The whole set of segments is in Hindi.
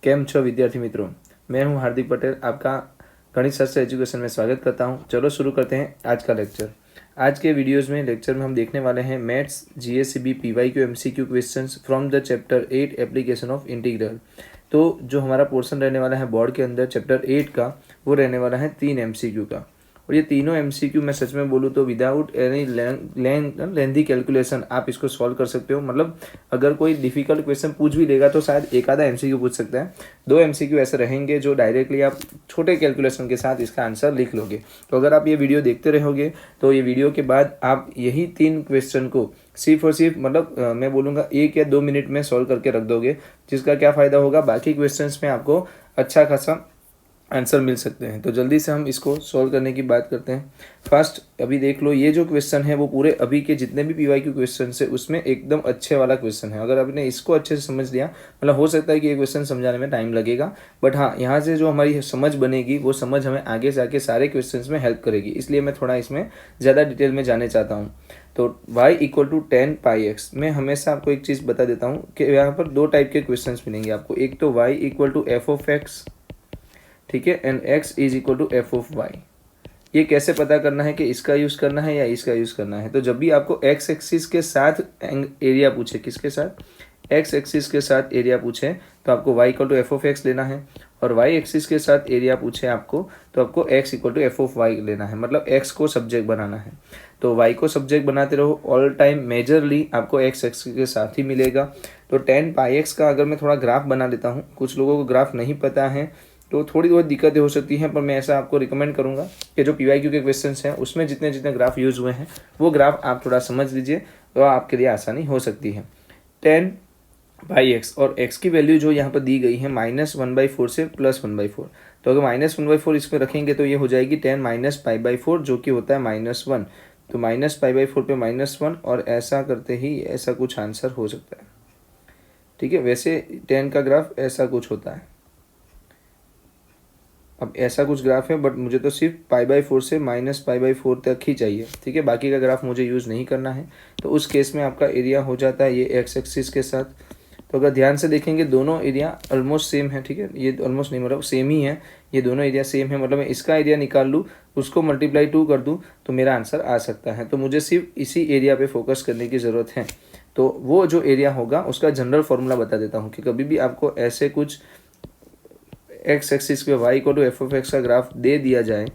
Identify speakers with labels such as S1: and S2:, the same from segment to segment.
S1: केम छो विद्यार्थी मित्रों, मैं हूं हार्दिक पटेल, आपका गणित शास्त्र एजुकेशन में स्वागत करता हूं। चलो शुरू करते हैं आज का लेक्चर। आज के वीडियोस में लेक्चर में हम देखने वाले हैं maths GSCB PYQ MCQ questions from the chapter 8 application of integral. तो जो हमारा पोर्शन रहने वाला है बोर्ड के अंदर चैप्टर 8 का, वो रहने वाला है 3 एमसीक्यू का। और ये तीनों एमसीक्यू मैं सच में बोलूँ तो विदाउट एनी लेंथी कैलकुलेशन आप इसको सॉल्व कर सकते हो। मतलब अगर कोई डिफिकल्ट क्वेश्चन पूछ भी लेगा तो शायद एक आधा एमसीक्यू पूछ सकता है, 2 एमसीक्यू ऐसे रहेंगे जो डायरेक्टली आप छोटे कैलकुलेशन के साथ इसका आंसर लिख लोगे। तो अगर आप ये वीडियो देखते रहोगे तो ये वीडियो के बाद आप यही 3 क्वेश्चन को सिर्फ और सिर्फ मैं बोलूँगा 1 या 2 मिनट में सॉल्व करके रख दोगे, जिसका क्या फ़ायदा होगा, बाकी क्वेश्चंस में आपको अच्छा खासा आंसर मिल सकते हैं। तो जल्दी से हम इसको सॉल्व करने की बात करते हैं। फर्स्ट अभी देख लो, ये जो क्वेश्चन है वो पूरे अभी के जितने भी पीवाईक्यू क्वेश्चन है उसमें एकदम अच्छे वाला क्वेश्चन है। अगर आपने इसको अच्छे से समझ लिया, मतलब हो सकता है कि ये क्वेश्चन समझाने में टाइम लगेगा, बट हाँ, यहाँ से जो हमारी समझ बनेगी वो समझ हमें आगे जाके सारे क्वेश्चन में हेल्प करेगी। इसलिए मैं थोड़ा इसमें ज़्यादा डिटेल में जाने चाहता हूँ। तो y = 10 πx मैं हमेशा आपको एक चीज़ बता देता हूँ कि यहाँ पर 2 टाइप के क्वेश्चन मिलेंगे आपको। एक तो y = f(x), ठीक है, एंड x = f(y). ये कैसे पता करना है कि इसका यूज़ करना है या इसका यूज़ करना है। तो जब भी आपको x एक्सिस के साथ एरिया पूछे, किसके साथ, x एक्सिस के साथ एरिया पूछे, तो आपको y = f(x) लेना है, और y एक्सिस के साथ एरिया पूछे आपको तो आपको x = f(y) लेना है। मतलब x को सब्जेक्ट बनाना है। तो y को सब्जेक्ट बनाते रहो ऑल टाइम, मेजरली आपको x एक्सिस के साथ ही मिलेगा। तो 10 πx का अगर मैं थोड़ा ग्राफ बना लेता हूँ, कुछ लोगों को ग्राफ नहीं पता है तो थोड़ी बहुत दिक्कतें हो सकती हैं, पर मैं ऐसा आपको रिकमेंड करूंगा कि जो पीवाईक्यू के क्वेश्चंस हैं उसमें जितने जितने ग्राफ यूज़ हुए हैं वो ग्राफ आप थोड़ा समझ लीजिए, तो आपके लिए आसानी हो सकती है। 10 πx और x की वैल्यू जो यहाँ पर दी गई है -1/4 से +1/4। तो अगर -1/4 इसमें रखेंगे तो ये हो जाएगी 10 - π/4 जो कि होता है -1। तो -π/4 पे -1 और ऐसा करते ही ऐसा कुछ आंसर हो सकता है। ठीक है, वैसे 10 का ग्राफ ऐसा कुछ होता है। अब ऐसा कुछ ग्राफ है, बट मुझे तो सिर्फ π/4 से -π/4 तक ही चाहिए। ठीक है, बाकी का ग्राफ मुझे यूज़ नहीं करना है। तो उस केस में आपका एरिया हो जाता है ये एक्स एक्सिस के साथ। तो अगर ध्यान से देखेंगे दोनों एरिया ऑलमोस्ट सेम है। ठीक है, ये ऑलमोस्ट नहीं, मतलब सेम ही है, ये दोनों एरिया सेम है। मतलब मैं इसका एरिया निकाल लूँ, उसको मल्टीप्लाई 2 कर दूँ तो मेरा आंसर आ सकता है। तो मुझे सिर्फ इसी एरिया पर फोकस करने की ज़रूरत है। तो वो जो एरिया होगा उसका जनरल फॉर्मूला बता देता हूँ कि कभी भी आपको ऐसे कुछ x एक्सिस पे y = f(x) का ग्राफ दे दिया जाए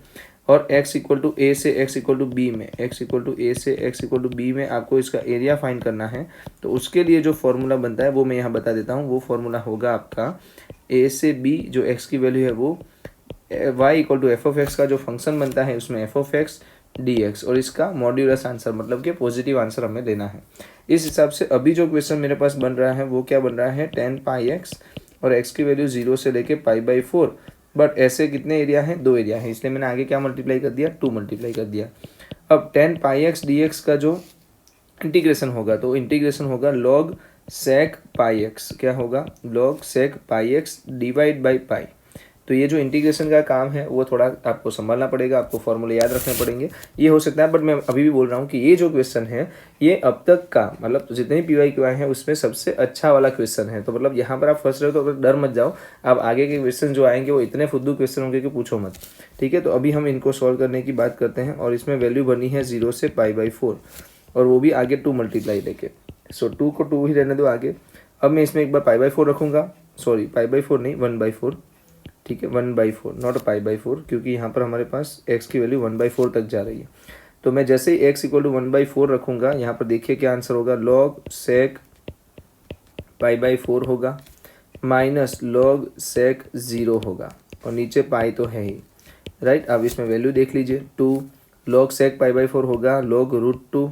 S1: और x = a से x = b में, x = a से x = b में आपको इसका एरिया फाइंड करना है, तो उसके लिए जो फॉर्मूला बनता है वो मैं यहाँ बता देता हूँ। वो फॉर्मूला होगा आपका a से b, जो x की वैल्यू है वो y = f(x) का जो फंक्शन बनता है उसमें f(x) dx, और इसका मॉड्यूलस आंसर मतलब कि पॉजिटिव आंसर हमें लेना है। इस हिसाब से अभी जो क्वेश्चन मेरे पास बन रहा है वो क्या बन रहा है, 10 πx और x की वैल्यू 0 से लेके π/4। बट ऐसे कितने एरिया हैं, 2 एरिया है, इसलिए मैंने आगे क्या मल्टीप्लाई कर दिया, 2 मल्टीप्लाई कर दिया। अब 10 πx dx का जो इंटीग्रेशन होगा तो इंटीग्रेशन होगा log sec πx, क्या होगा, log sec πx /π। तो ये जो इंटीग्रेशन का काम है वो थोड़ा आपको संभालना पड़ेगा, आपको फॉर्मूले याद रखने पड़ेंगे। ये हो सकता है, बट मैं अभी भी बोल रहा हूँ कि ये जो क्वेश्चन है ये अब तक का, मतलब जितने भी पीवाईक्यू आए हैं उसमें सबसे अच्छा वाला क्वेश्चन है। तो मतलब यहाँ पर आप फंस रहे हो तो डर मत जाओ, अब आगे के क्वेश्चन जो आएंगे वो इतने फुद्दू क्वेश्चन होंगे कि पूछो मत। ठीक है, तो अभी हम इनको सॉल्व करने की बात करते हैं और इसमें वैल्यू बनी है 0 से π/4 और वो भी आगे 2 मल्टीप्लाई लेके। सो 2 को 2 ही रहने दो आगे। अब मैं इसमें एक बार π/4 रखूँगा, सॉरी π/4 नहीं 1/4। ठीक है, 1/4 नॉट π/4, क्योंकि यहाँ पर हमारे पास x की वैल्यू 1/4 तक जा रही है। तो मैं जैसे ही x = 1/4 रखूँगा, यहाँ पर देखिए क्या आंसर होगा, log sec π/4 होगा माइनस log sec 0 होगा, और नीचे पाई तो है ही, राइट। अब इसमें वैल्यू देख लीजिए, 2 log sec π/4 होगा log √2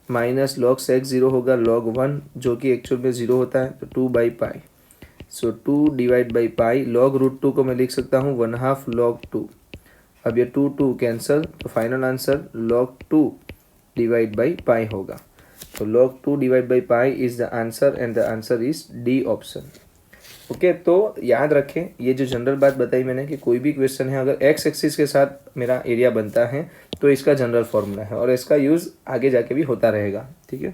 S1: माइनस log sec 0 होगा log 1, जो कि एक्चुअल में 0 होता है, तो 2/π। सो 2 / π, log √2 को मैं लिख सकता हूँ 1/2 log 2। अब ये 2 कैंसल, तो फाइनल आंसर log 2 / π होगा। तो log 2 / π is the answer and the answer is D option. Okay, तो याद रखें ये जो जनरल बात बताई मैंने कि कोई भी क्वेश्चन है अगर एक्स एक्सिस के साथ मेरा एरिया बनता है तो इसका जनरल फॉर्मूला है और इसका यूज़ आगे जाके भी होता रहेगा। ठीक है,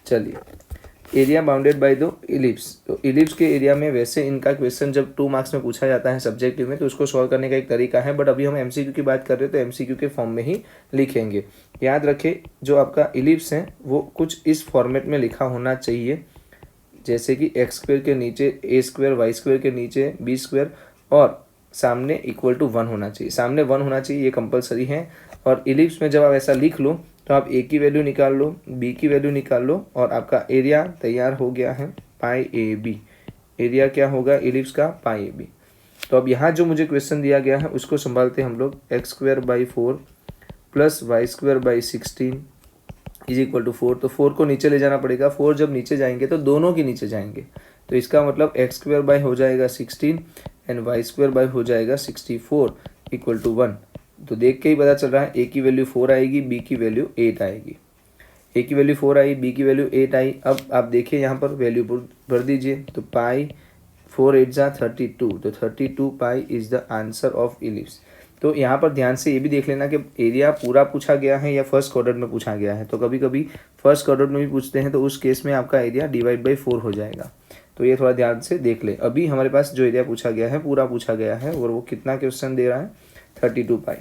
S1: चलिए area bounded by the ellipse. तो इलिप्स के एरिया में वैसे इनका क्वेश्चन जब 2 मार्क्स में पूछा जाता है सब्जेक्टिव में तो उसको सॉल्व करने का एक तरीका है, बट अभी हम एमसीक्यू की बात कर रहे हैं तो एमसीक्यू के फॉर्म में ही लिखेंगे। याद रखें जो आपका इलिप्स है वो कुछ इस फॉर्मेट में लिखा होना चाहिए, जैसे कि एक्स स्क्वायर के नीचे ए स्क्वायर, वाई स्क्वायर के नीचे बी स्क्वायर और सामने इक्वल टू 1 होना चाहिए। सामने 1 होना चाहिए, ये कंपलसरी है। और इलिप्स में जब आप ऐसा लिख लो तो आप ए की वैल्यू निकाल लो, बी की वैल्यू निकाल लो और आपका एरिया तैयार हो गया है पाई ए बी। एरिया क्या होगा इलिप्स का? पाई ए बी। तो अब यहाँ जो मुझे क्वेश्चन दिया गया है उसको संभालते हम लोग। X square by 4 plus y square by 16 is equal to 4। तो 4 को नीचे ले जाना पड़ेगा। 4 जब नीचे जाएंगे तो दोनों के नीचे जाएंगे, तो इसका मतलब एक्स स्क्वायर बाई हो जाएगा 16 एंड वाई स्क्वायर बाई हो जाएगा 64 इक्वल टू 1। तो देख के ही पता चल रहा है ए की वैल्यू 4 आएगी, बी की वैल्यू 8 आएगी। ए की वैल्यू 4 आई, बी की वैल्यू 8 आई। अब आप देखिए यहाँ पर वैल्यू भर दीजिए। तो पाई 4 8 जा 32, तो 32 pi is the answer of ellipse. तो यहाँ पर ध्यान से ये भी देख लेना कि एरिया पूरा पूछा गया है या फर्स्ट क्वाड्रेंट में पूछा गया है। तो कभी कभी फर्स्ट क्वाड्रेंट में भी पूछते हैं तो उस केस में आपका एरिया डिवाइड बाई 4 हो जाएगा। तो ये थोड़ा ध्यान से देख ले। अभी हमारे पास जो एरिया पूछा गया है पूरा पूछा गया है और वो कितना क्वेश्चन दे रहा है? 32 पाई।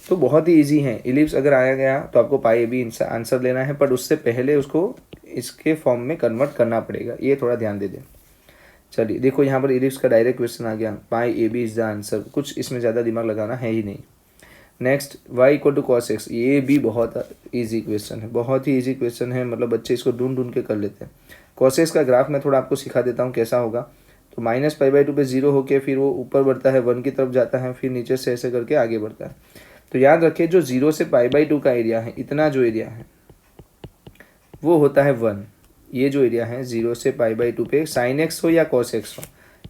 S1: तो बहुत ही ईजी है। इलिप्स अगर आया गया तो आपको पाई ए बी आंसर लेना है, बट उससे पहले उसको इसके फॉर्म में कन्वर्ट करना पड़ेगा, ये थोड़ा ध्यान दे दें। चलिए देखो यहाँ पर इलिप्स का डायरेक्ट क्वेश्चन आ गया, pi A B is the answer. कुछ इसमें ज़्यादा दिमाग लगाना है ही नहीं। Next y equal to cos X, ये भी बहुत ईजी क्वेश्चन है, बहुत ही ईजी क्वेश्चन है, मतलब बच्चे इसको ढूंढ ढूंढ के कर लेते हैं। कॉस एक्स का ग्राफ मैं थोड़ा आपको सिखा देता हूँ कैसा होगा। तो -π/2 पे 0 होके फिर वो ऊपर बढ़ता है 1 की तरफ जाता है, फिर नीचे से ऐसे करके आगे बढ़ता है। तो याद रखिए जो 0 से π/2 का एरिया है, इतना जो एरिया है वो होता है 1। ये जो एरिया है 0 से π/2 पे साइन एक्स हो या कॉस एक्स हो,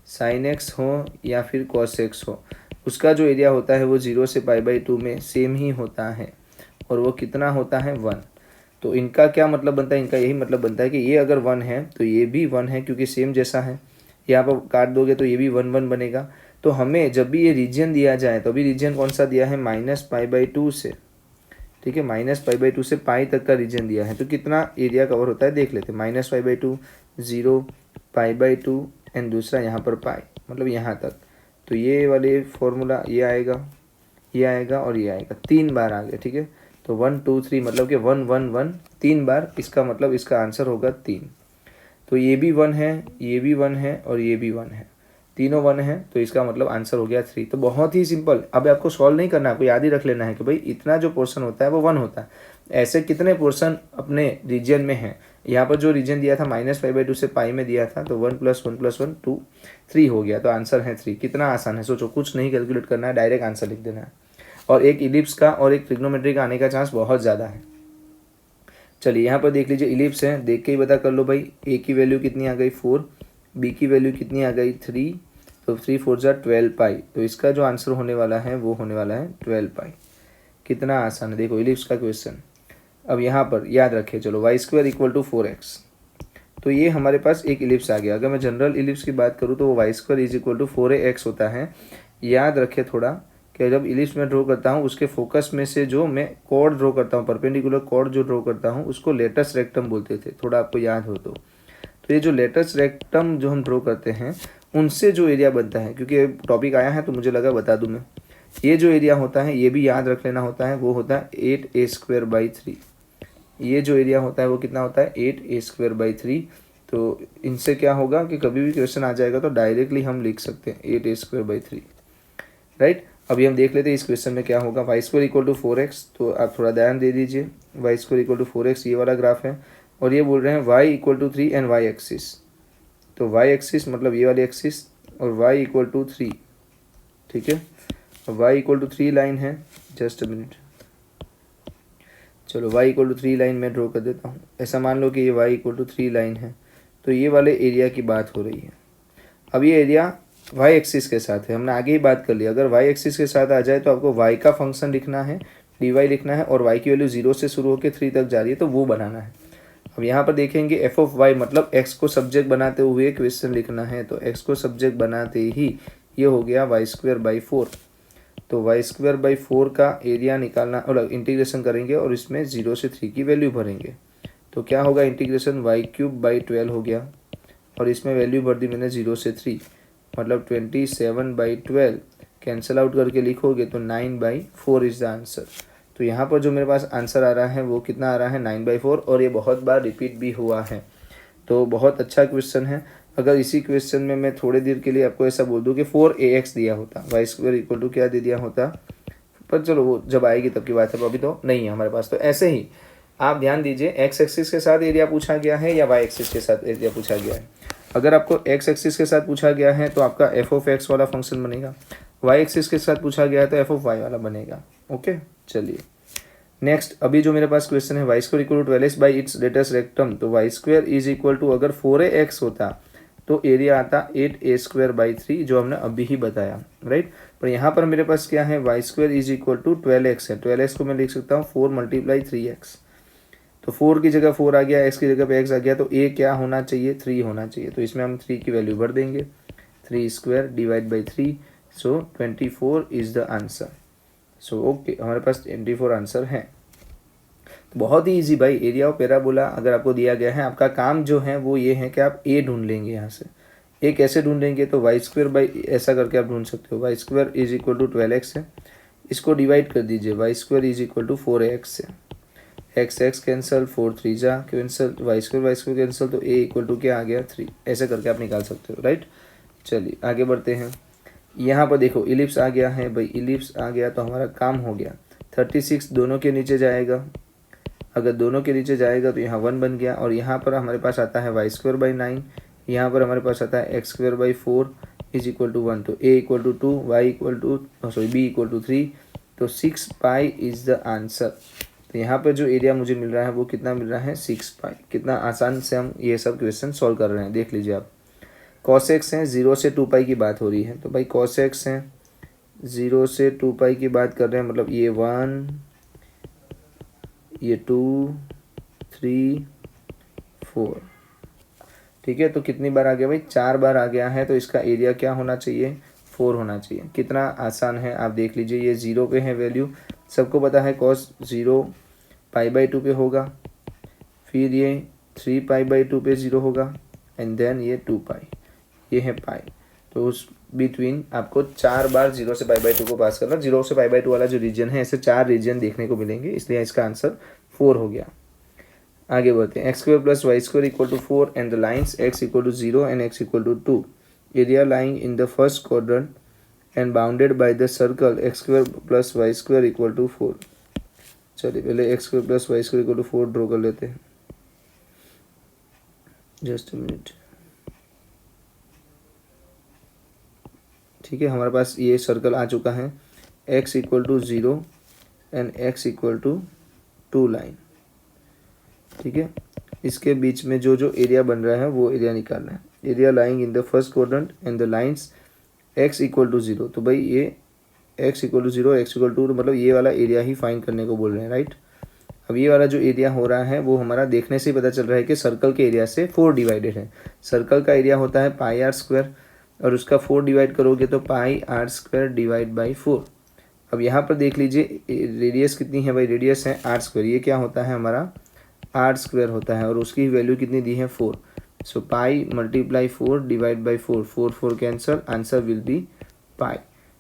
S1: साइन एक्स हो या फिर कॉस एक्स हो, उसका जो एरिया होता है वो 0 से π/2 में सेम ही होता है और वो कितना होता है? 1। तो इनका क्या मतलब बनता है? इनका यही मतलब बनता है कि ये अगर 1 है तो ये भी 1 है, क्योंकि सेम जैसा है। यहाँ पर काट दोगे तो ये भी 1 1 बनेगा। तो हमें जब भी ये रीजन दिया जाए तो अभी रीजन कौन सा दिया है? -π/2 से, ठीक है, -π/2 से पाई तक का रीजन दिया है। तो कितना एरिया कवर होता है देख लेते हैं। -π/2 0 π/2 एंड दूसरा यहाँ पर पाई, मतलब यहाँ तक। तो ये वाले फॉर्मूला ये आएगा, ये आएगा और ये आएगा, 3 बार आ गया, ठीक है। तो 1 2 3 मतलब कि 1 1 1 3 बार, इसका मतलब इसका आंसर होगा 3। तो ये भी 1 है, ये भी 1 है और ये भी 1 है, तीनों 1 है, तो इसका मतलब आंसर हो गया 3। तो बहुत ही सिंपल। अब आपको सॉल्व नहीं करना, आपको याद ही रख लेना है कि भाई इतना जो पोर्शन होता है वो 1 होता है। ऐसे कितने पोर्शन अपने रीजन में हैं? यहाँ पर जो रीजन दिया था -π/2 से पाई में दिया था, तो 1 + 1 + 1 2 3 हो गया। तो आंसर है 3। कितना आसान है, सोचो, कुछ नहीं कैलकुलेट करना है, डायरेक्ट आंसर लिख देना है। और एक इलिप्स का और एक ट्रिग्नोमेट्री का आने का चांस बहुत ज़्यादा है। चलिए यहाँ पर देख लीजिए, इलिप्स है, देख के ही पता कर लो भाई। ए की वैल्यू कितनी आ गई? 4। बी की वैल्यू कितनी आ गई? 3। तो 3 4 जा 12 पाई। तो इसका जो आंसर होने वाला है वो होने वाला है 12 पाई। कितना आसान है, देखो इलिप्स का क्वेश्चन। अब यहाँ पर याद रखें, चलो y² = 4x। तो ये हमारे पास एक इलिप्स आ गया। अगर मैं जनरल इलिप्स की बात करूँ तो वो y² = 4ax होता है। याद रखें थोड़ा कि जब इलिप्स में ड्रॉ करता हूँ उसके फोकस में से जो मैं कॉर्ड ड्रॉ करता हूँ, परपेंडिकुलर कॉर्ड जो ड्रॉ करता हूँ उसको लेटस रेक्टम बोलते थे, थोड़ा आपको याद हो तो। ये जो लेटस रेक्टम जो हम ड्रॉ करते हैं उनसे जो एरिया बनता है, क्योंकि टॉपिक आया है तो मुझे लगा बता दूं मैं, ये जो एरिया होता है ये भी याद रख लेना होता है, वो होता है 8a² / 3। ये जो एरिया होता है वो कितना होता है? 8a² / 3। तो इनसे क्या होगा कि कभी भी क्वेश्चन आ जाएगा तो डायरेक्टली हम लिख सकते हैं 8a² / 3, राइट। अभी हम देख लेते हैं इस क्वेश्चन में क्या होगा। y² = 4x, तो आप थोड़ा ध्यान दे दीजिए। y² = 4x ये वाला ग्राफ है और ये बोल रहे हैं y = 3 एंड y एक्सिस। तो y एक्सिस मतलब ये वाली एक्सिस और y = 3, ठीक है। y = 3 लाइन है, जस्ट अ मिनट, चलो y = 3 लाइन में ड्रॉ कर देता हूँ। ऐसा मान लो कि ये y = 3 लाइन है, तो ये वाले एरिया की बात हो रही है। अब ये एरिया y एक्सिस के साथ है, हमने आगे ही बात कर लिया। अगर y एक्सिस के साथ आ जाए तो आपको y का फंक्शन लिखना है, dy लिखना है, और y की वैल्यू 0 से शुरू होकर 3 तक जा रही है तो वो बनाना है। अब यहाँ पर देखेंगे f(y) मतलब x को सब्जेक्ट बनाते हुए क्वेश्चन लिखना है, तो x को सब्जेक्ट बनाते ही ये हो गया y² / 4। तो y² / 4 का एरिया निकालना और इंटीग्रेशन करेंगे और इसमें 0 से 3 की वैल्यू भरेंगे। तो क्या होगा, इंटीग्रेशन y³/12 हो गया, और इसमें वैल्यू भर दी मैंने 0 से 3, मतलब 27/12 कैंसिल आउट करके लिखोगे तो 9/4 इज़ द आंसर। तो यहाँ पर जो मेरे पास आंसर आ रहा है वो कितना आ रहा है, 9/4, और ये बहुत बार रिपीट भी हुआ है। तो बहुत अच्छा क्वेश्चन है। अगर इसी क्वेश्चन में मैं थोड़ी देर के लिए आपको ऐसा बोल दूं कि 4ax दिया होता, y² = क्या दे दिया होता, पर चलो वो जब आएगी तब की बात है, अभी तो नहीं है हमारे पास। तो ऐसे ही आप ध्यान दीजिए, एक्स एक्सिस के साथ एरिया पूछा गया है या वाई एक्सिस के साथ एरिया पूछा गया है। अगर आपको एक्स एक्सिस के साथ पूछा गया है तो आपका f(x) वाला फंक्शन बनेगा, वाई एक्सिस के साथ पूछा गया है तो f(y) वाला बनेगा। ओके, चलिए नेक्स्ट। अभी जो मेरे पास क्वेश्चन है y² = 12x/its लेटेस्ट रेक्टम, तो y² = अगर 4ax होता तो एरिया आता 8a² 3, जो हमने अभी ही बताया, राइट। पर यहाँ पर मेरे पास क्या है, y² = 12x है, 12x को मैं लिख सकता हूँ 4 × 3x। तो 4 की जगह 4 आ गया, x की जगह पे x आ गया, तो a क्या होना चाहिए, 3 होना चाहिए। तो इसमें हम 3 की वैल्यू भर देंगे, 3² / 3, सो 24 is the answer. So okay, हमारे पास 24 आंसर है। तो बहुत ही इजी भाई, एरिया ऑफ पैराबोला अगर आपको दिया गया है, आपका काम जो है वो ये है कि आप ए ढूंढ लेंगे। यहाँ से ए कैसे ढूंढेंगे, तो y² ऐसा करके आप ढूंढ सकते हो, y² = 12x है, इसको डिवाइड कर दीजिए, y² = 4ax है, x कैंसल, 4 3 जा कैंसल, y² कैंसल, तो a क्या आ गया, 3। ऐसे करके आप निकाल सकते हो, राइट। चलिए आगे बढ़ते हैं। यहाँ पर देखो इलिप्स आ गया है भाई, इलिप्स आ गया तो हमारा काम हो गया। 36 दोनों के नीचे जाएगा, अगर दोनों के नीचे जाएगा तो यहाँ 1 बन गया, और यहाँ पर हमारे पास आता है y²/9, यहाँ पर हमारे पास आता है x²/4 = 1, तो a = 2, b = 3, तो 6π इज़ द आंसर। तो यहाँ पर जो एरिया मुझे मिल रहा है वो कितना मिल रहा है, 6π। कितना आसान से हम ये सब क्वेश्चन सॉल्व कर रहे हैं, देख लीजिए आप। cos x हैं, 0 से 2π की बात हो रही है, तो भाई cos x हैं 0 से 2π की बात कर रहे हैं, मतलब ये 1, ये 2, 3, 4, ठीक है। तो कितनी बार आ गया भाई, 4 बार आ गया है, तो इसका एरिया क्या होना चाहिए, 4 होना चाहिए। कितना आसान है आप देख लीजिए, ये 0 पे है वैल्यू, सबको पता है cos 0 π/2 पे होगा, फिर ये 3π/2 पे 0 होगा, एंड देन ये 2π, ये है पाई। तो उस बिटवीन आपको 4 बार 0 से π/2 को पास करना। 0 से π/2 वाला जो रीजन है, ऐसे 4 रीजन देखने को मिलेंगे, इसलिए इसका आंसर 4 हो गया। आगे बढ़ते हैं, x² + y² = 4 and the lines x = 0 and x = 2, area lying in the first quadrant and bounded by the circle x² + y² = 4। चलिए पहले x² + y² = 4 ड्रॉ कर लेते हैं, जस्ट अ मिनट। ठीक है, हमारे पास ये सर्कल आ चुका है, x = 0 एंड x = 2 लाइन, ठीक है। इसके बीच में जो जो एरिया बन रहा है वो एरिया निकालना है। Area lying in the first quadrant and the lines x = 0, तो भाई ये x = 0, x = 2, मतलब ये वाला एरिया ही फाइंड करने को बोल रहे हैं, राइट। अब ये वाला जो एरिया हो रहा है वो हमारा देखने से ही पता चल रहा है कि सर्कल के एरिया से 4 डिवाइडेड है। सर्कल का एरिया होता है πr², और उसका 4 डिवाइड करोगे तो πr² / 4। अब यहाँ पर देख लीजिए रेडियस कितनी है भाई, रेडियस है r², ये क्या होता है हमारा r² होता है, और उसकी वैल्यू कितनी दी है 4। सो π × 4 / 4, 4 4 कैंसल, आंसर विल बी π।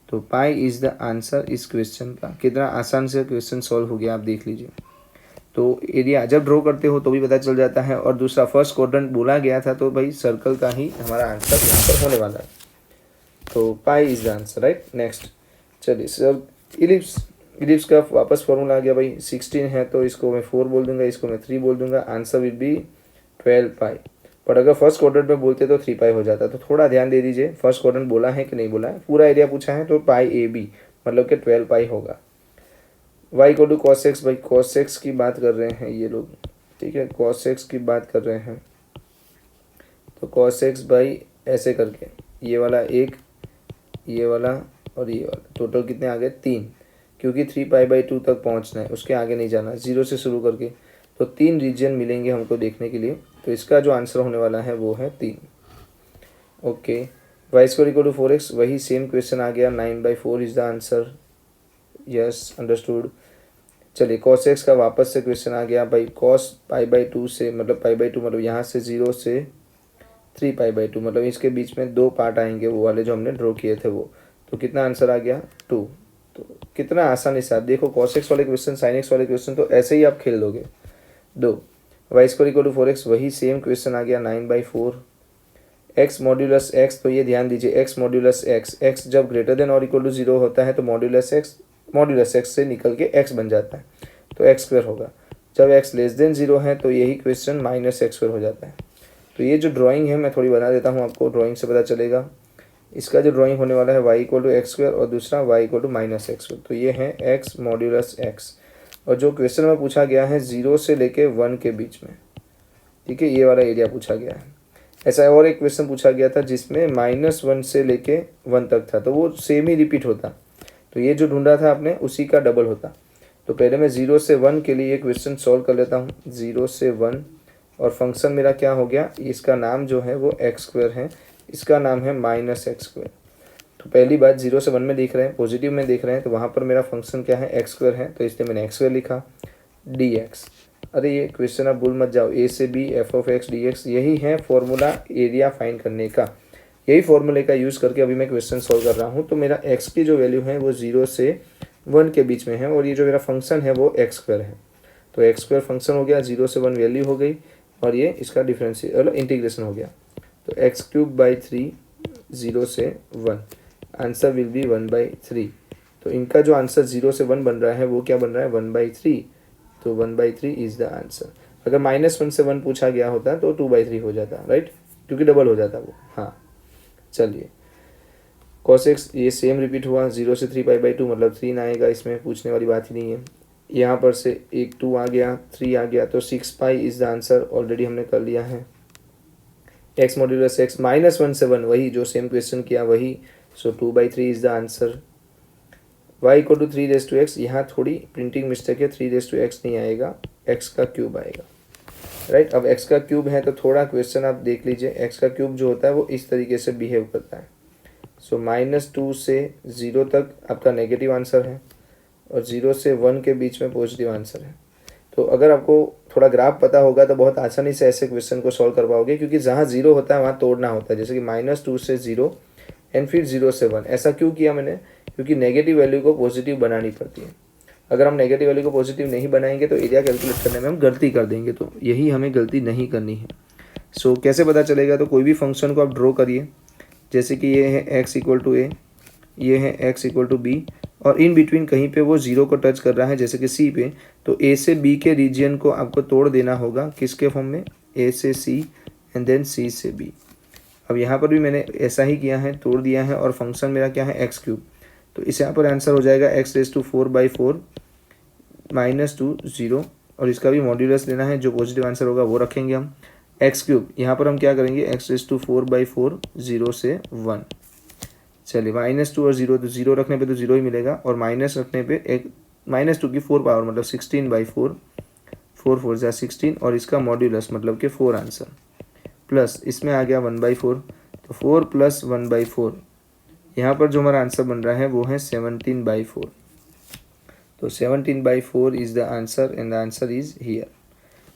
S1: तो π इज़ द आंसर इस क्वेश्चन का। कितना आसान से क्वेश्चन सॉल्व हो गया, आप देख लीजिए। तो एरिया जब ड्रॉ करते हो तो भी पता चल जाता है, और दूसरा फर्स्ट क्वाड्रेंट बोला गया था, तो भाई सर्कल का ही हमारा आंसर यहाँ पर होने वाला है। तो pi is the answer, right. Next चलिए सर, इलिप्स का वापस फॉर्मूला आ गया भाई। 16 है तो इसको मैं 4 बोल दूंगा, इसको मैं 3 बोल दूंगा, आंसर विल बी 12π। पर अगर फर्स्ट क्वाड्रेंट में बोलते तो 3π हो जाता। तो थोड़ा ध्यान दे दीजिए, फर्स्ट क्वाड्रेंट बोला है कि नहीं बोला है, पूरा एरिया पूछा है तो πab मतलब कि 12π होगा। y = cos x, भाई cos x की बात कर रहे हैं ये लोग, ठीक है, cos x की बात कर रहे हैं। तो cos x भाई ऐसे करके ये वाला एक, ये वाला और ये वाला, टोटल कितने आ गए 3, क्योंकि 3π/2 तक पहुंचना है, उसके आगे नहीं जाना, 0 से शुरू करके। तो 3 रीजन मिलेंगे हमको देखने के लिए। तो इसका जो आंसर होने वाला है वो है 3। ओके, y² = 4x, वही सेम क्वेश्चन आ गया, 9/4 is the answer. Yes, understood. चलिए cos x का वापस से क्वेश्चन आ गया भाई, cos π/2 से मतलब π/2 मतलब यहाँ से 0 से 3π/2 मतलब इसके बीच में 2 पार्ट आएंगे, वो वाले जो हमने ड्रॉ किए थे वो। तो कितना आंसर आ गया 2। तो कितना आसानी से आप देखो cos x वाले क्वेश्चन, sin x वाले क्वेश्चन तो ऐसे ही आप खेल दोगे। 2 y² = 4x, वही सेम क्वेश्चन आ गया 9/4। x मॉड्यूलस x, तो ये ध्यान दीजिए x मॉड्यूलस x जब ग्रेटर देन और इक्वल टू 0 होता है तो मॉड्यूलस x से निकल के x बन जाता है, तो x² होगा। जब x लेस देन 0 है तो यही क्वेश्चन -x² हो जाता है। तो ये जो ड्राइंग है मैं थोड़ी बना देता हूँ, आपको ड्राइंग से पता चलेगा। इसका जो ड्राइंग होने वाला है y = x² और दूसरा y = -x²। तो ये है x मॉड्यूलस x, और जो क्वेश्चन में पूछा गया है 0 से लेके 1 के बीच में, ठीक है, ये वाला एरिया पूछा गया है। ऐसा और एक क्वेश्चन पूछा गया था जिसमें -1 से लेके 1 तक था, तो वो सेम ही रिपीट होता, तो ये जो ढूंढा था आपने उसी का डबल होता। तो पहले मैं 0 से 1 के लिए क्वेश्चन सॉल्व कर लेता हूँ। 0 से 1 और फंक्शन मेरा क्या हो गया, इसका नाम जो है वो x² है, इसका नाम है -x²। तो पहली बात 0 से 1 में देख रहे हैं, पॉजिटिव में देख रहे हैं, तो वहाँ पर मेरा फंक्शन क्या है x² है, तो इसलिए मैंने x² लिखा dx। अरे ये क्वेश्चन आप भूल मत जाओ, a से b f(x) dx, यही है फॉर्मूला एरिया फाइंड करने का। यही फॉर्मूले का यूज़ करके अभी मैं क्वेश्चन सॉल्व कर रहा हूँ। तो मेरा x की जो वैल्यू है वो 0 से 1 के बीच में है, और ये जो मेरा फंक्शन है वो x² है। तो x² फंक्शन हो गया, 0 से 1 वैल्यू हो गई, और ये इसका डिफरेंशियल इंटीग्रेशन हो गया। तो x³/3 0 से 1, आंसर विल बी 1/3। तो इनका जो आंसर 0 से 1 बन रहा है वो क्या बन रहा है 1/3। तो 1/3 इज़ द आंसर। अगर -1 से 1 पूछा गया होता तो 2/3 हो जाता, राइट, क्योंकि डबल हो जाता वो। हाँ चलिए, cos x ये सेम रिपीट हुआ, 0 से 3π/2 मतलब 3 आएगा, इसमें पूछने वाली बात ही नहीं है। यहाँ पर से एक 2 आ गया, 3 आ गया, तो 6π इज़ द आंसर, ऑलरेडी हमने कर लिया है। x मॉड्यूलस x -1 से 1, वही जो सेम क्वेश्चन किया वही, सो 2/3 is the answer. y = 3x, यहाँ थोड़ी प्रिंटिंग मिस्टेक है, 3x नहीं आएगा, x³ आएगा, राइट। अब x³ है तो थोड़ा क्वेश्चन आप देख लीजिए, x³ जो होता है वो इस तरीके से बिहेव करता है। सो -2 से 0 तक आपका नेगेटिव आंसर है, और 0 से 1 के बीच में पॉजिटिव आंसर है। तो अगर आपको थोड़ा ग्राफ पता होगा तो बहुत आसानी से ऐसे क्वेश्चन को सॉल्व कर पाओगे, क्योंकि जहाँ 0 होता है वहाँ तोड़ना होता है, जैसे कि -2 से 0 एंड फिर 0 से 1। ऐसा क्यों किया मैंने, क्योंकि नेगेटिव वैल्यू को पॉजिटिव बनानी पड़ती है। अगर हम नेगेटिव वैल्यू को पॉजिटिव नहीं बनाएंगे तो एरिया कैलकुलेट करने में हम गलती कर देंगे, तो यही हमें गलती नहीं करनी है। सो कैसे पता चलेगा, तो कोई भी फंक्शन को आप ड्रॉ करिए, जैसे कि ये है x = a, ये है x = b, और इन बिटवीन कहीं पे वो 0 को टच कर रहा है, जैसे कि c पे, तो a से b के रीजन को आपको तोड़ देना होगा, किसके फॉर्म में, a से c एंड देन c से b। अब यहाँ पर भी मैंने ऐसा ही किया है, तोड़ दिया है, और फंक्शन मेरा क्या है x³। तो इस यहाँ पर आंसर हो जाएगा x⁴/4 -2 0, और इसका भी मॉड्यूलस लेना है, जो पॉजिटिव आंसर होगा वो रखेंगे हम। x³ यहाँ पर हम क्या करेंगे, x⁴/4 0 से 1। चलिए -2 और 0, तो 0 रखने पे तो 0 ही मिलेगा, और माइनस रखने पे एक -2 की 4 पावर मतलब 16/4, 4 4 जा 16, और इसका मॉड्यूलस मतलब कि 4 आंसर, प्लस इसमें आ गया 1/4, तो 4 + 1/4, यहाँ पर जो हमारा आंसर बन रहा है वो है 17/4। तो 17/4 is the answer, and the answer is here,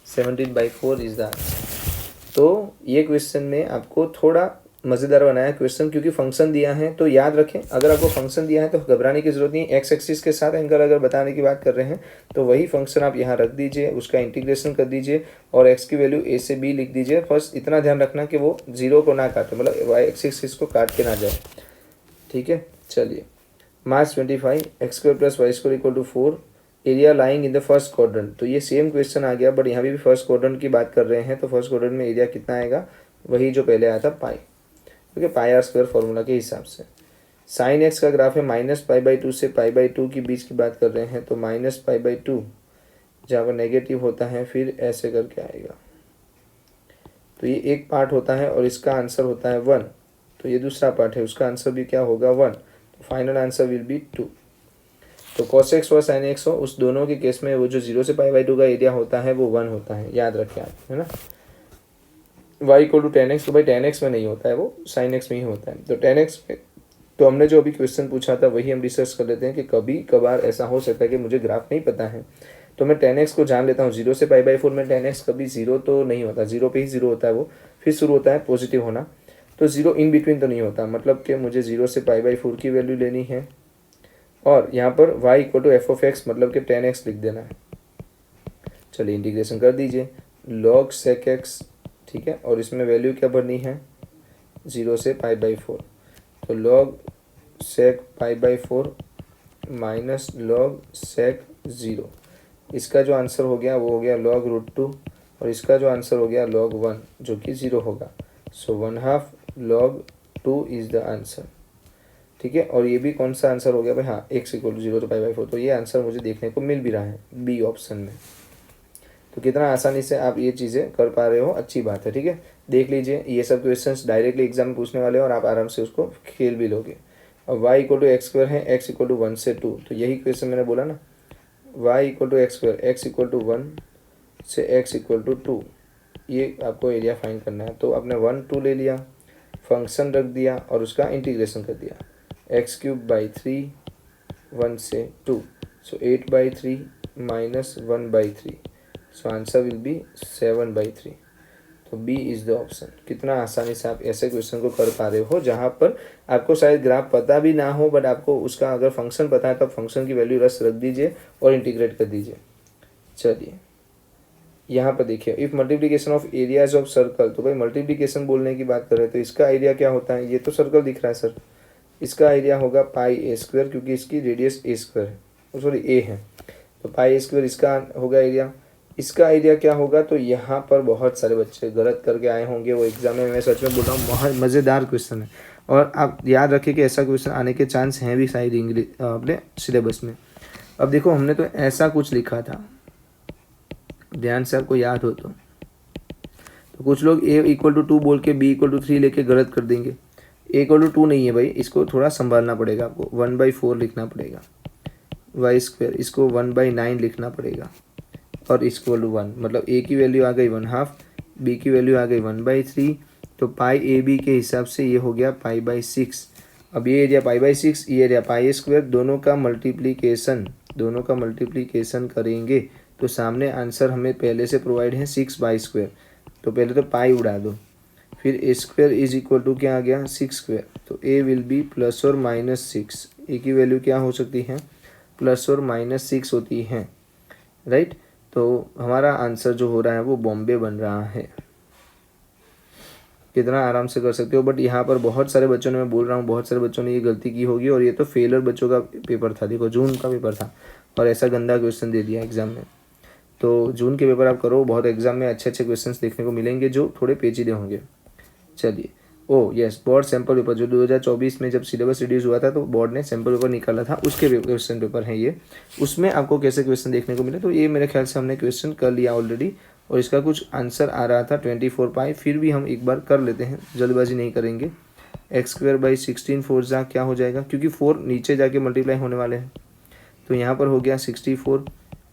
S1: 17/4 is the answer. तो ये क्वेश्चन में आपको थोड़ा मज़ेदार बनाया क्वेश्चन, क्योंकि फंक्शन दिया है, तो याद रखें अगर आपको फंक्शन दिया है तो घबराने की ज़रूरत नहीं। एक्स एक्सिस के साथ एंगल अगर बताने की बात कर रहे हैं तो वही फंक्शन आप यहाँ रख दीजिए, उसका इंटीग्रेशन कर दीजिए, और एक्स की वैल्यू a से b लिख दीजिए। फर्स्ट इतना ध्यान रखना कि वो 0 को ना काटे, मतलब वाई एक्सिस को काट के ना जाए, ठीक है। चलिए, मार्च 25, x² + y² = 4, area lying in the first quadrant. तो ये सेम क्वेश्चन आ गया, बट यहाँ भी फर्स्ट क्वाड्रेंट की बात कर रहे हैं, तो फर्स्ट क्वाड्रेंट में एरिया कितना आएगा, वही जो पहले आया था पाई, क्योंकि πr² फॉर्मूला के हिसाब से। साइन x का ग्राफ है -π/2 से π/2 के बीच की बात कर रहे हैं, तो -π/2 जहाँ पर नेगेटिव होता है फिर ऐसे करके आएगा, तो ये एक पार्ट होता है और इसका आंसर होता है 1, तो ये दूसरा पार्ट है, उसका आंसर भी क्या होगा 1, तो फाइनल आंसर विल बी 2। तो cos x हो sin x हो, उस दोनों के केस में वो जो 0 से π/2 का एरिया होता है वो 1 होता है, याद रखें आप, है ना। y = tan x, तो भाई tan x में नहीं होता है, वो sin x में ही होता है। तो tan x में तो हमने जो अभी क्वेश्चन पूछा था वही हम डिस्कस कर लेते हैं कि कभी कभार ऐसा हो सकता है कि मुझे ग्राफ नहीं पता है, तो मैं 10x को जान लेता हूँ। 0 से π/4 में 10x कभी 0 तो नहीं होता, 0 पे ही 0 होता है वो, फिर शुरू होता है पॉजिटिव होना। तो 0 इन बिटवीन तो नहीं होता, मतलब कि मुझे 0 से π/4 की वैल्यू लेनी है और यहाँ पर y = f(x) मतलब कि 10x लिख देना है। चलिए इंटीग्रेशन कर दीजिए, log sec x, ठीक है, और इसमें वैल्यू क्या भरनी है 0 से π/4, तो log sec π/4 minus log sec 0, इसका जो आंसर हो गया वो हो गया log √2 और इसका जो आंसर हो गया log 1 जो कि 0 होगा। सो 1/2 log 2 इज़ द आंसर, ठीक है। और ये भी कौन सा आंसर हो गया भाई, हाँ x = 0 to π/4, तो ये आंसर मुझे देखने को मिल भी रहा है बी ऑप्शन में। तो कितना आसानी से आप ये चीज़ें कर पा रहे हो, अच्छी बात है, ठीक है। देख लीजिए ये सब क्वेश्चंस डायरेक्टली एग्जाम में पूछने वाले हैं और आप आराम से उसको खेल भी लोगे। अब y = x² है, x = 1 से 2, तो यही क्वेश्चन मैंने बोला ना, y = x², x = 1 से x = 2, ये आपको एरिया फाइंड करना है। तो आपने 1 2 ले लिया, फंक्शन रख दिया और उसका इंटीग्रेशन कर दिया, x³/3 1 से 2, सो 8/3 minus 1/3, so answer will be 7/3। तो बी इज़ द ऑप्शन। कितना आसानी से आप ऐसे क्वेश्चन को कर पा रहे हो जहाँ पर आपको शायद ग्राफ पता भी ना हो, बट आपको उसका अगर फंक्शन पता है तो आप फंक्शन की वैल्यू रस रख दीजिए और इंटीग्रेट कर दीजिए। चलिए यहाँ पर देखिए, if multiplication of areas of circle, तो भाई मल्टीप्लिकेशन बोलने की बात कर रहे हैं तो इसका एरिया क्या होता है, ये तो सर्कल दिख रहा है सर, इसका एरिया होगा πa² क्योंकि इसकी रेडियस a² है, सॉरी a है, तो πa² इसका होगा एरिया। इसका एरिया क्या होगा, तो यहाँ पर बहुत सारे बच्चे गलत करके आए होंगे वो एग्जाम में, मैं सच में बोल रहा हूँ बहुत मज़ेदार क्वेश्चन है और आप याद रखिए कि ऐसा क्वेश्चन आने के चांस हैं भी शायद इंग्लिश अपने सिलेबस में। अब देखो हमने तो ऐसा कुछ लिखा था, ध्यान से आपको याद हो तो कुछ लोग a = 2 बोल के b = 3 लेके गलत कर देंगे। a = 2 नहीं है भाई, इसको थोड़ा संभालना पड़ेगा आपको, 1/4 लिखना पड़ेगा, y², इसको 1/9 लिखना पड़ेगा और इसको 1, मतलब a की वैल्यू आ गई 1/2, b की वैल्यू आ गई 1/3, तो πab के हिसाब से ये हो गया π/6। अब ये एरिया π/6, ये एरिया πa², दोनों का मल्टीप्लिकेशन करेंगे तो सामने आंसर हमें पहले से प्रोवाइड है 6/², तो पहले तो पाई उड़ा दो, फिर a² = क्या आ गया 6², तो a will be +or-6, a की वैल्यू क्या हो सकती है +or-6 होती है, राइट। तो हमारा आंसर जो हो रहा है वो बॉम्बे बन रहा है। कितना आराम से कर सकते हो, बट यहाँ पर बहुत सारे बच्चों ने, मैं बोल रहा हूँ बहुत सारे बच्चों ने ये गलती की होगी और ये तो फेलर बच्चों का पेपर था, देखो जून का पेपर था और ऐसा गंदा क्वेश्चन दे दिया एग्जाम में। तो जून के पेपर आप करो, बहुत एग्जाम में अच्छे अच्छे क्वेश्चंस देखने को मिलेंगे जो थोड़े पेचीदे होंगे। चलिए, oh yes, board sample paper जो 2024 में जब सिलेबस रिड्यूस हुआ था तो बोर्ड ने सैम्पल पेपर निकाला था, उसके क्वेश्चन पेपर हैं ये, उसमें आपको कैसे क्वेश्चन देखने को मिले। तो ये मेरे ख्याल से हमने क्वेश्चन कर लिया ऑलरेडी और इसका कुछ आंसर आ रहा था 24π, फिर भी हम एक बार कर लेते हैं, जल्दबाजी नहीं करेंगे। x²/16 4 क्या हो जाएगा, क्योंकि 4 नीचे जाके मल्टीप्लाई होने वाले हैं, तो यहाँ पर हो गया 64,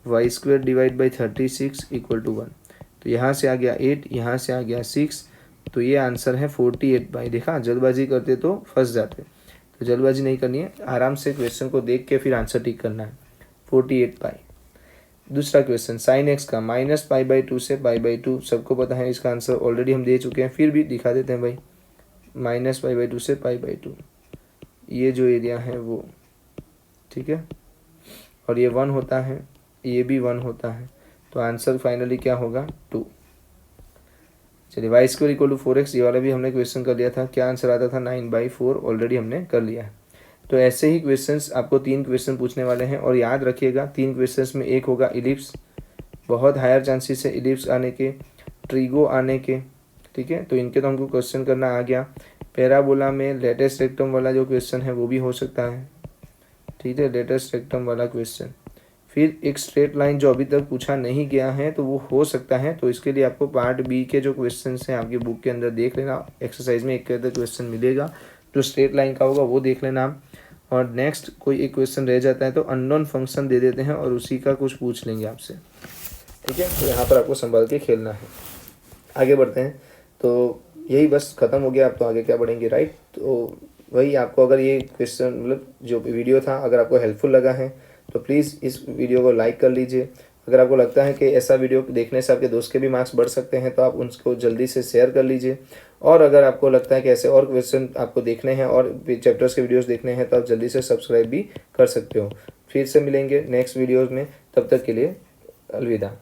S1: y² / 36 = 1, तो यहाँ से आ गया 8, यहाँ से आ गया 6, तो ये आंसर है 48π। देखा, जल्दबाजी करते तो फंस जाते, तो जल्दबाजी नहीं करनी है, आराम से क्वेश्चन को देख के फिर आंसर टिक करना है, 48π। दूसरा क्वेश्चन, sin x का -π/2 से π/2, सबको पता है इसका आंसर ऑलरेडी हम दे चुके हैं, फिर भी दिखा देते हैं भाई, -π/2 से π/2, ये जो एरिया है वो, ठीक है, और ये 1 होता है, ये भी 1 होता है, तो आंसर फाइनली क्या होगा 2। चलिए, y² = 4x, ये वाला भी हमने क्वेश्चन कर लिया था, क्या आंसर आता था 9/4, ऑलरेडी हमने कर लिया है। तो ऐसे ही क्वेश्चंस आपको 3 क्वेश्चन पूछने वाले हैं और याद रखिएगा 3 क्वेश्चंस में एक होगा इलिप्स, बहुत हायर चांसेस है इलिप्स आने के, ट्रिगो आने के, ठीक है, तो इनके तो हमको क्वेश्चन करना आ गया। पैराबोला में लेटेस्ट रेक्टम वाला जो क्वेश्चन है वो भी हो सकता है, ठीक है, लेटेस्ट रेक्टम वाला क्वेश्चन। फिर एक स्ट्रेट लाइन जो अभी तक पूछा नहीं गया है तो वो हो सकता है, तो इसके लिए आपको पार्ट बी के जो क्वेश्चन हैं आपकी बुक के अंदर देख लेना, एक्सरसाइज में एक के अंदर क्वेश्चन मिलेगा जो स्ट्रेट लाइन का होगा वो देख लेना। और नेक्स्ट कोई एक क्वेश्चन रह जाता है तो अननोन फंक्शन दे देते हैं और उसी का कुछ पूछ लेंगे आपसे, ठीक है, तो यहाँ पर आपको संभाल के खेलना है। आगे बढ़ते हैं, तो यही बस ख़त्म हो गया, आप तो आगे क्या बढ़ेंगे, राइट। तो वही आपको अगर ये क्वेश्चन मतलब जो वीडियो था अगर आपको हेल्पफुल लगा है तो प्लीज़ इस वीडियो को लाइक कर लीजिए। अगर आपको लगता है कि ऐसा वीडियो देखने से आपके दोस्त के भी मार्क्स बढ़ सकते हैं तो आप उसको जल्दी से शेयर कर लीजिए। और अगर आपको लगता है कि ऐसे और क्वेश्चन आपको देखने हैं और चैप्टर्स के वीडियोस देखने हैं तो आप जल्दी से सब्सक्राइब भी कर सकते हो। फिर से मिलेंगे नेक्स्ट वीडियोज़ में, तब तक के लिए अलविदा।